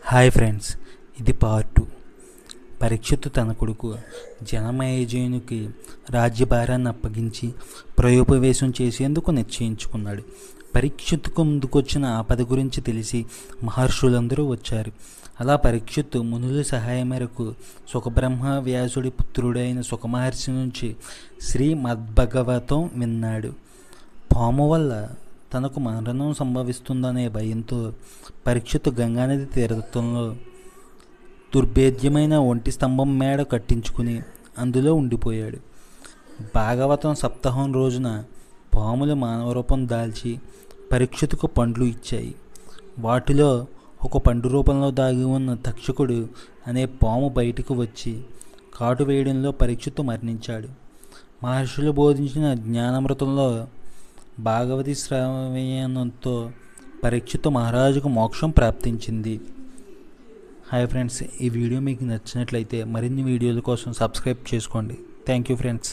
Hi friends, ఇది part 2. Parikshit తన కొడుకు జనమేజయునికి రాజ్యభారాన్ని అప్పగించి ప్రయోపవేశం చేసేందుకు నిశ్చయించుకున్నాడు. పరీక్షిత్తుకు ముందుకొచ్చిన ఆపద గురించి తెలిసి మహర్షులందరూ వచ్చారు. అలా పరీక్షిత్తు మునుల సహాయం మేరకు సుఖబ్రహ్మ వ్యాసుడి పుత్రుడైన సుఖమహర్షి నుంచి శ్రీమద్భగవతం విన్నాడు. పాము వల్ల తనకు మరణం సంభవిస్తుందనే భయంతో పరీక్షిత్తు గంగానది తీరంలో దుర్భేద్యమైన ఒంటి స్తంభం మేడ కట్టించుకుని అందులో ఉండిపోయాడు. భాగవతం సప్తాహం రోజున పాములు మానవ రూపం దాల్చి పరీక్షిత్తుకు పండ్లు ఇచ్చాయి. వాటిలో ఒక పండు రూపంలో దాగి ఉన్న తక్షకుడు అనే పాము బయటకు వచ్చి కాటు వేయడంలో పరీక్షిత్తు మరణించాడు. మహర్షులు బోధించిన జ్ఞానామృతంలో భాగవతి శ్రవణంతో పరీక్షిత్తు మహారాజుకు మోక్షం ప్రాప్తించింది. హాయ్ ఫ్రెండ్స్, ఈ వీడియో మీకు నచ్చినట్లయితే మరిన్ని వీడియోల కోసం సబ్స్క్రైబ్ చేసుకోండి. Thank you friends.